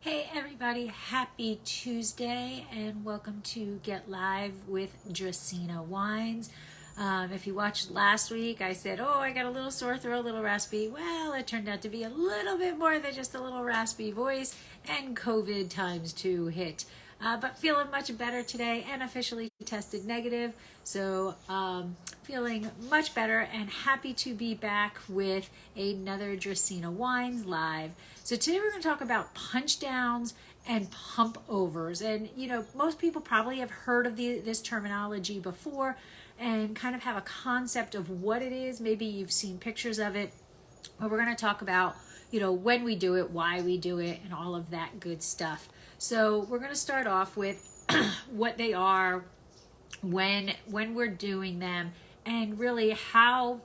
Hey everybody, happy Tuesday and welcome to Get Live with Dracaena Wines. If you watched last week, I said, I got a little sore throat, a little raspy. Well, it turned out to be a little bit more than just a little raspy voice, and COVID times 2 hit. But feeling much better today and officially tested negative. So feeling much better and happy to be back with another Dracaena Wines Live. So today we're going to talk about punch downs and pump overs. And most people probably have heard of this terminology before and kind of have a concept of what it is. Maybe you've seen pictures of it. But we're going to talk about when we do it, why we do it, and all of that good stuff. So we're going to start off with what they are, when we're doing them, and really how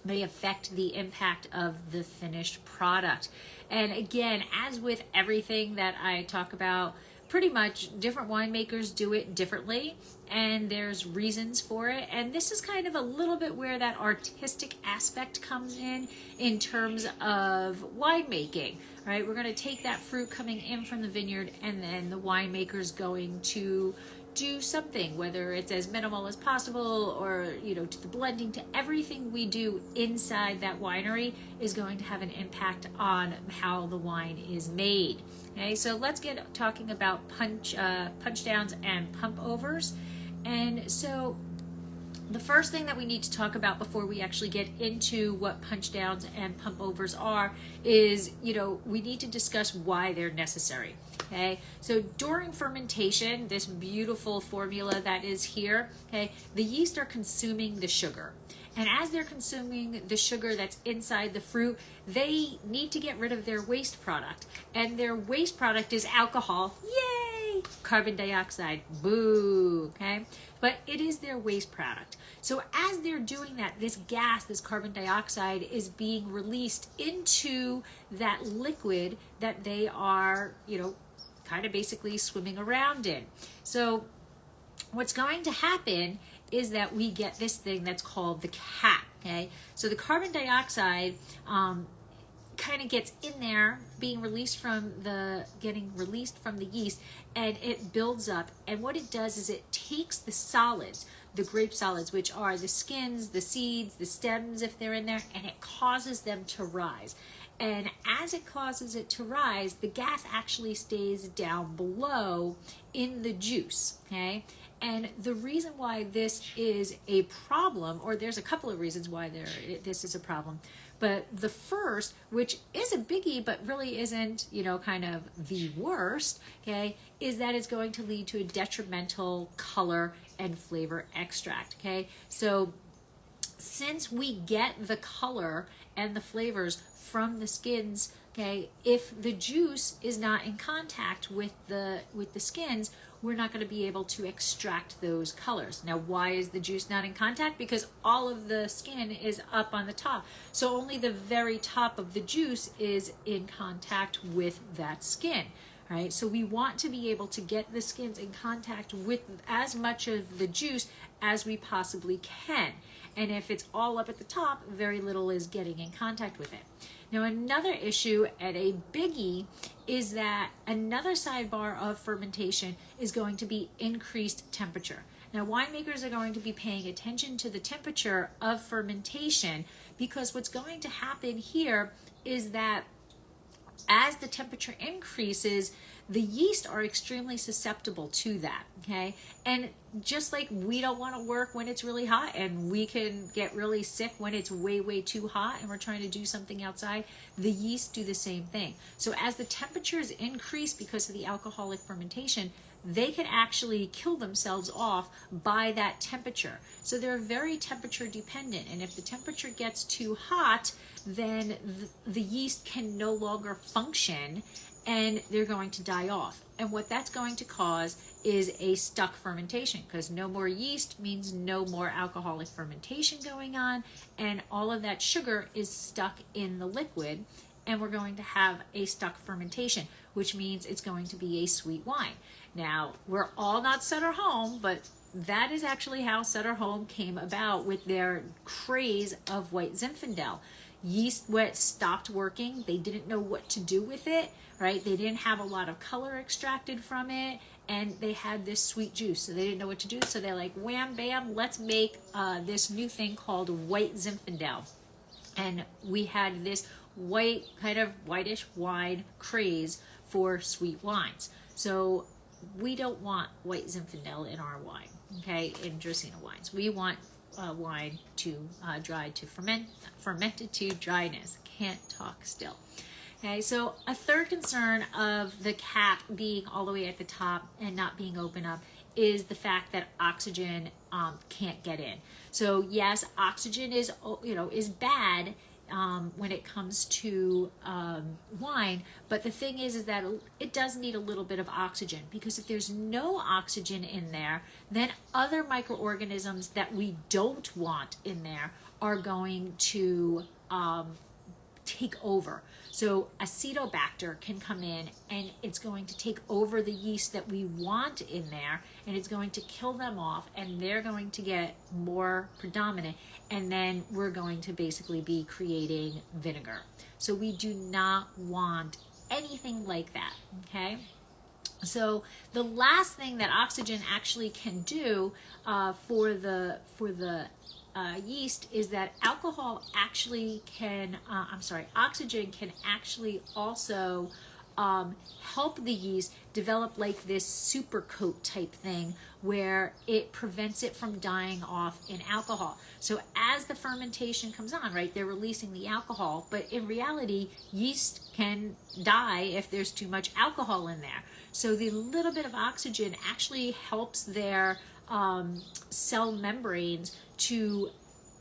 they affect the impact of the finished product. And again, as with everything that I talk about, pretty much different winemakers do it differently, and there's reasons for it. And this is kind of a little bit where that artistic aspect comes in terms of winemaking, right? We're going to take that fruit coming in from the vineyard, and then the winemaker's going to do something, whether it's as minimal as possible or, to the blending, to everything we do inside that winery is going to have an impact on how the wine is made. Okay, so let's get talking about punch downs and pump overs. And so the first thing that we need to talk about before we actually get into what punch downs and pump overs are is, we need to discuss why they're necessary. Okay, so during fermentation, this beautiful formula that is here, okay, the yeast are consuming the sugar. And as they're consuming the sugar that's inside the fruit, they need to get rid of their waste product. And their waste product is alcohol. Yay! Carbon dioxide. Boo! Okay? But it is their waste product. So as they're doing that, this gas, this carbon dioxide, is being released into that liquid that they are, kind of basically swimming around in. So what's going to happen is that we get this thing that's called the cap, okay? So the carbon dioxide kind of gets in there, getting released from the yeast, and it builds up. And what it does is it takes the solids, the grape solids, which are the skins, the seeds, the stems, if they're in there, and it causes them to rise. And as it causes it to rise, the gas actually stays down below in the juice, okay? And the reason why this is a problem, or there's a couple of reasons why this is a problem, but the first, which is a biggie but really isn't, kind of the worst, okay, is that it's going to lead to a detrimental color and flavor extract, okay? So since we get the color and the flavors from the skins, okay, if the juice is not in contact with the skins, we're not going to be able to extract those colors. Now, why is the juice not in contact? Because all of the skin is up on the top. So only the very top of the juice is in contact with that skin, right? So we want to be able to get the skins in contact with as much of the juice as we possibly can. And if it's all up at the top, very little is getting in contact with it. Now, another issue and a biggie is that another sidebar of fermentation is going to be increased temperature. Now, winemakers are going to be paying attention to the temperature of fermentation, because what's going to happen here is that as the temperature increases, the yeast are extremely susceptible to that, okay? And just like we don't want to work when it's really hot, and we can get really sick when it's way, way too hot and we're trying to do something outside, the yeast do the same thing. So as the temperatures increase because of the alcoholic fermentation, they can actually kill themselves off by that temperature. So they're very temperature dependent. And if the temperature gets too hot, then the yeast can no longer function and they're going to die off. And what that's going to cause is a stuck fermentation, because no more yeast means no more alcoholic fermentation going on, and all of that sugar is stuck in the liquid, and we're going to have a stuck fermentation, which means it's going to be a sweet wine. Now, we're all not Sutter Home, but that is actually how Sutter Home came about with their craze of white Zinfandel. yeast wet stopped working. They didn't know what to do with it, right? They didn't have a lot of color extracted from it, and they had this sweet juice, so they didn't know what to do. So they're like, wham, bam, let's make this new thing called white Zinfandel. And we had this white, kind of whitish wine craze for sweet wines. So we don't want white Zinfandel in our wine, okay, in Dracaena wines. We want wine to dried to fermented to dryness. Can't talk still. Okay, so a third concern of the cap being all the way at the top and not being open up is the fact that oxygen can't get in. So yes, oxygen is bad when it comes to wine, but the thing is that it does need a little bit of oxygen, because if there's no oxygen in there, then other microorganisms that we don't want in there are going to take over. So acetobacter can come in and it's going to take over the yeast that we want in there, and it's going to kill them off, and they're going to get more predominant, and then we're going to basically be creating vinegar. So we do not want anything like that, okay? So the last thing that oxygen actually can do for the yeast is that oxygen can actually also help the yeast develop like this super coat type thing where it prevents it from dying off in alcohol. So as the fermentation comes on, right, they're releasing the alcohol, but in reality, yeast can die if there's too much alcohol in there. So the little bit of oxygen actually helps their cell membranes to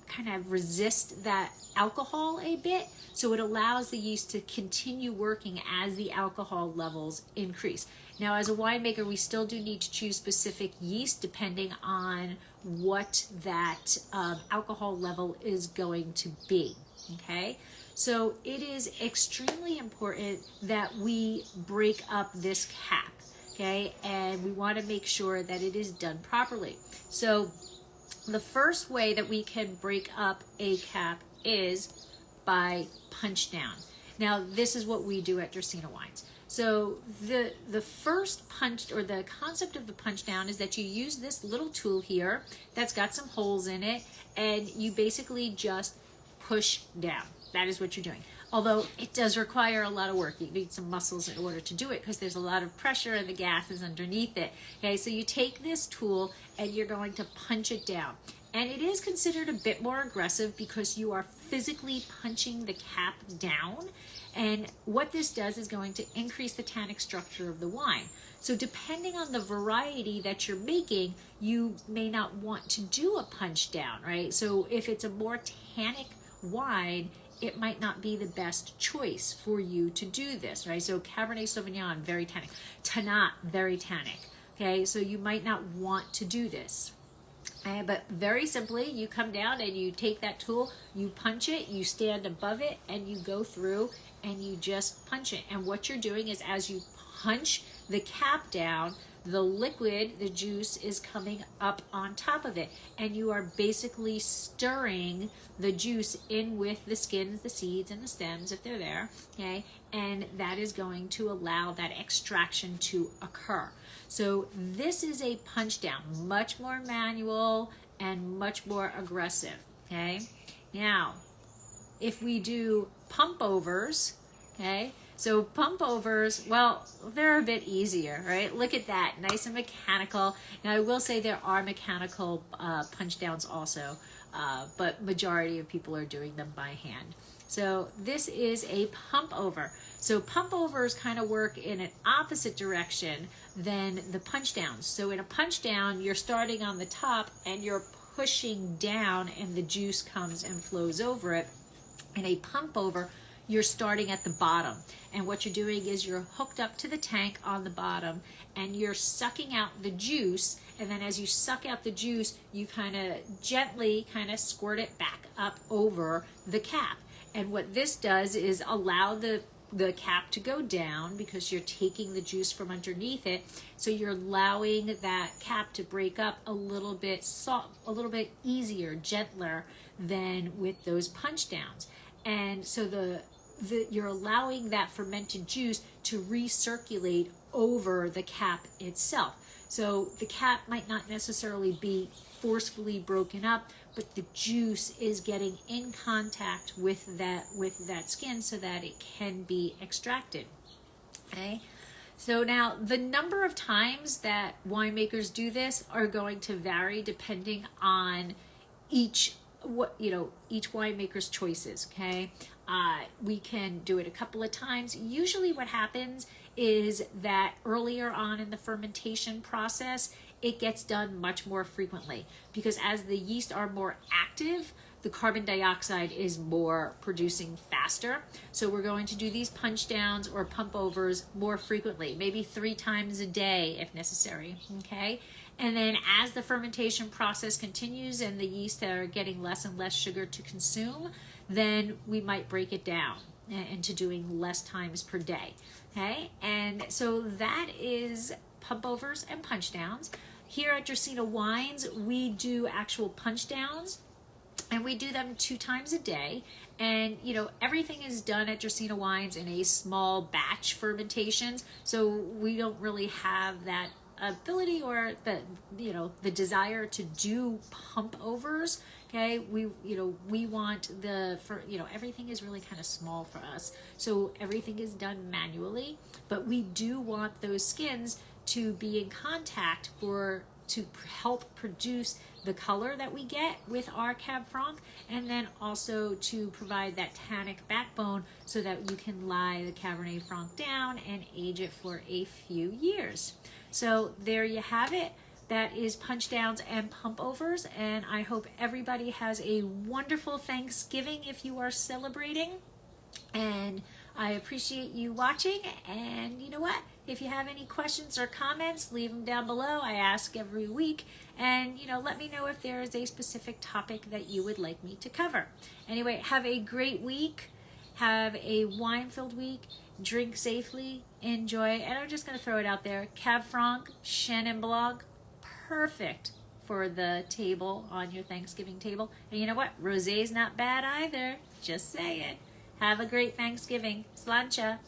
kind of resist that alcohol a bit, so it allows the yeast to continue working as the alcohol levels increase. Now, as a winemaker, we still do need to choose specific yeast depending on what that alcohol level is going to be, okay? So it is extremely important that we break up this cap, okay? And we want to make sure that it is done properly. So the first way that we can break up a cap is by punch down. Now, this is what we do at Dracaena Wines. So the first punch, or the concept of the punch down, is that you use this little tool here that's got some holes in it, and you basically just push down. That is what you're doing. Although it does require a lot of work. You need some muscles in order to do it, because there's a lot of pressure and the gas is underneath it. Okay, so you take this tool and you're going to punch it down. And it is considered a bit more aggressive because you are physically punching the cap down. And what this does is going to increase the tannic structure of the wine. So depending on the variety that you're making, you may not want to do a punch down, right? So if it's a more tannic wine, it might not be the best choice for you to do this, right? So Cabernet Sauvignon, very tannic. Tannat, very tannic. Okay, so you might not want to do this. But very simply, you come down and you take that tool, you punch it, you stand above it, and you go through and you just punch it. And what you're doing is, as you punch the cap down, the liquid, the juice, is coming up on top of it. And you are basically stirring the juice in with the skins, the seeds, and the stems, if they're there, okay? And that is going to allow that extraction to occur. So this is a punch down, much more manual and much more aggressive, okay? Now, if we do pump overs, okay? So pump overs, well, they're a bit easier, right? Look at that, nice and mechanical. Now I will say there are mechanical punch downs also, but majority of people are doing them by hand. So this is a pump over. So pump overs kind of work in an opposite direction than the punch downs. So in a punch down, you're starting on the top and you're pushing down and the juice comes and flows over it. In a pump over, you're starting at the bottom. And what you're doing is you're hooked up to the tank on the bottom and you're sucking out the juice. And then as you suck out the juice, you kind of gently squirt it back up over the cap. And what this does is allow the cap to go down because you're taking the juice from underneath it. So you're allowing that cap to break up a little bit easier, gentler than with those punch downs. And so you're allowing that fermented juice to recirculate over the cap itself. So the cap might not necessarily be forcefully broken up, but the juice is getting in contact with that skin so that it can be extracted. Okay. So now the number of times that winemakers do this are going to vary depending on each winemaker's choices. Okay. We can do it a couple of times. Usually what happens is that earlier on in the fermentation process, it gets done much more frequently, because as the yeast are more active, the carbon dioxide is more producing faster. So we're going to do these punch downs or pump overs more frequently, maybe 3 times a day if necessary. Okay. And then as the fermentation process continues and the yeast are getting less and less sugar to consume, then we might break it down into doing less times per day. Okay. And so that is pump overs and punch downs. Here at Dracaena Wines, we do actual punch downs, and we do them 2 times a day. And, everything is done at Dracaena Wines in a small batch fermentations. So we don't really have that ability or the desire to do pump overs. Okay. We want everything is really kind of small for us. So everything is done manually, but we do want those skins to be in contact to help produce the color that we get with our Cab Franc, and then also to provide that tannic backbone so that you can lie the Cabernet Franc down and age it for a few years. So there you have it. That is punch downs and pump overs, and I hope everybody has a wonderful Thanksgiving if you are celebrating. And I appreciate you watching, and you know what? If you have any questions or comments, leave them down below. I ask every week, and let me know if there is a specific topic that you would like me to cover. Anyway, have a great week. Have a wine-filled week. Drink safely. Enjoy. And I'm just going to throw it out there. Cab Franc, Chenin Blanc, perfect for the table on your Thanksgiving table. And you know what? Rosé's not bad either. Just saying. Have a great Thanksgiving. Sláinte.